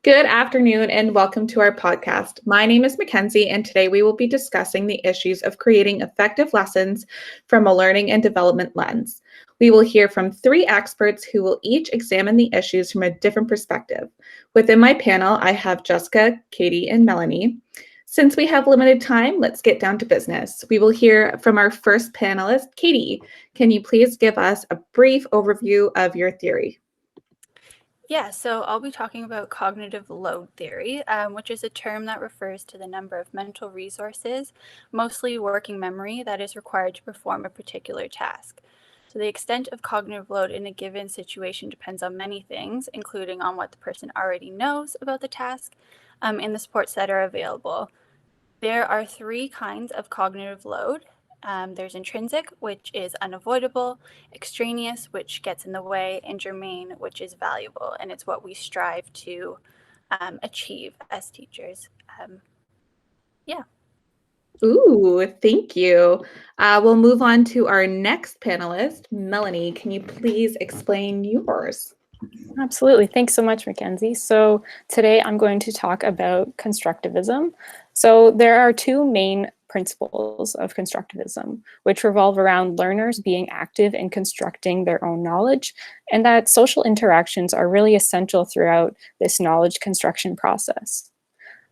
Good afternoon and welcome to our podcast. My name is Mackenzie, and today we will be discussing the issues of creating effective lessons from a learning and development lens. We will hear from three experts who will each examine the issues from a different perspective. Within my panel, I have Jessica, Katie, and Melanie. Since we have limited time, let's get down to business. We will hear from our first panelist, Katie. Can you please give us a brief overview of your theory? Yeah, so I'll be talking about cognitive load theory, which is a term that refers to the number of mental resources, mostly working memory, that is required to perform a particular task. So the extent of cognitive load in a given situation depends on many things, including on what the person already knows about the task and the supports that are available. There are three kinds of cognitive load. There's intrinsic, which is unavoidable, extraneous, which gets in the way, and germane, which is valuable. And it's what we strive to achieve as teachers. Yeah. Ooh, thank you. We'll move on to our next panelist. Melanie, can you please explain yours? Absolutely. Thanks so much, Mackenzie. So today I'm going to talk about constructivism. So there are two main principles of constructivism, which revolve around learners being active in constructing their own knowledge, and that social interactions are really essential throughout this knowledge construction process.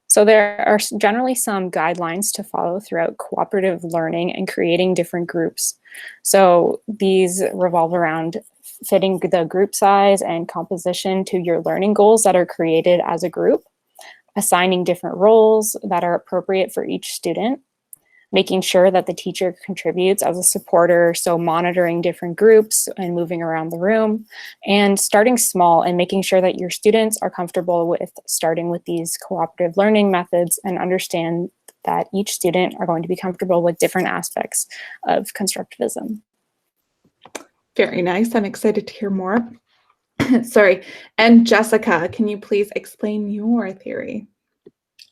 So there are generally some guidelines to follow throughout cooperative learning and creating different groups. So these revolve around fitting the group size and composition to your learning goals that are created as a group, assigning different roles that are appropriate for each student, making sure that the teacher contributes as a supporter, so monitoring different groups and moving around the room, and starting small and making sure that your students are comfortable with starting with these cooperative learning methods and understand that each student are going to be comfortable with different aspects of constructivism. Very nice. I'm excited to hear more. Sorry. And Jessica, can you please explain your theory?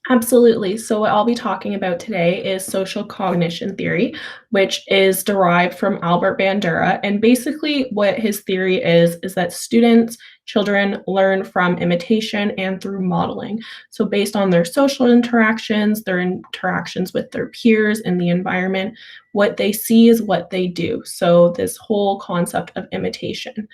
Absolutely. So what I'll be talking about today is social cognition theory, which is derived from Albert Bandura. And basically what his theory is that children learn from imitation and through modeling. So based on their social interactions, their interactions with their peers in the environment, what they see is what they do. So this whole concept of imitation.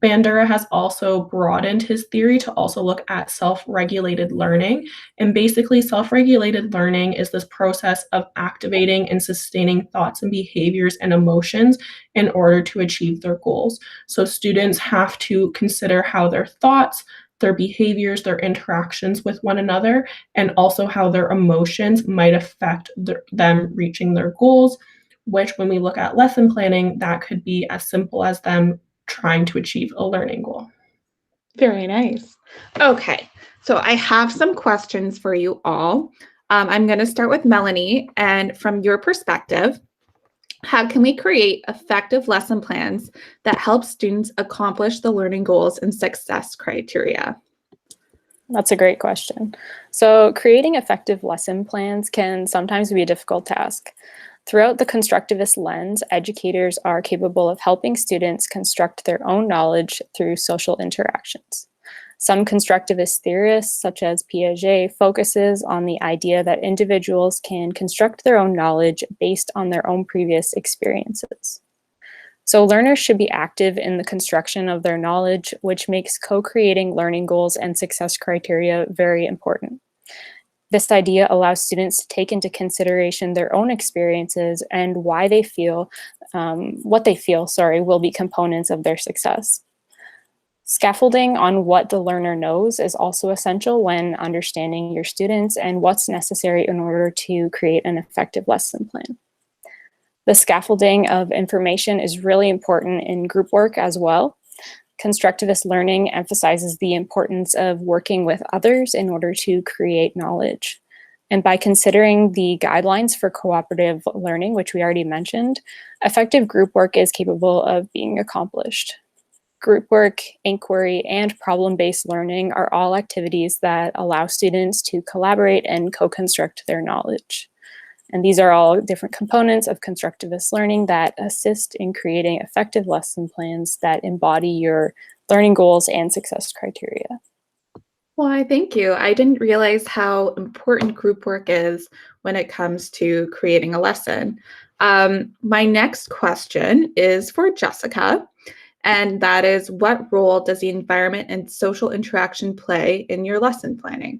Bandura has also broadened his theory to also look at self-regulated learning. And basically, self-regulated learning is this process of activating and sustaining thoughts and behaviors and emotions in order to achieve their goals. So students have to consider how their thoughts, their behaviors, their interactions with one another, and also how their emotions might affect them reaching their goals, which when we look at lesson planning, that could be as simple as them trying to achieve a learning goal. Very nice. Okay, so I have some questions for you all. I'm going to start with Melanie, and from your perspective, how can we create effective lesson plans that help students accomplish the learning goals and success criteria? That's a great question. So creating effective lesson plans can sometimes be a difficult task. Throughout the constructivist lens, educators are capable of helping students construct their own knowledge through social interactions. Some constructivist theorists, such as Piaget, focuses on the idea that individuals can construct their own knowledge based on their own previous experiences. So learners should be active in the construction of their knowledge, which makes co-creating learning goals and success criteria very important. This idea allows students to take into consideration their own experiences and why they feel, what they feel, will be components of their success. Scaffolding on what the learner knows is also essential when understanding your students and what's necessary in order to create an effective lesson plan. The scaffolding of information is really important in group work as well. Constructivist learning emphasizes the importance of working with others in order to create knowledge. And by considering the guidelines for cooperative learning, which we already mentioned, effective group work is capable of being accomplished. Group work, inquiry, and problem-based learning are all activities that allow students to collaborate and co-construct their knowledge. And these are all different components of constructivist learning that assist in creating effective lesson plans that embody your learning goals and success criteria. Why, thank you. I didn't realize how important group work is when it comes to creating a lesson. My next question is for Jessica, and that is, what role does the environment and social interaction play in your lesson planning?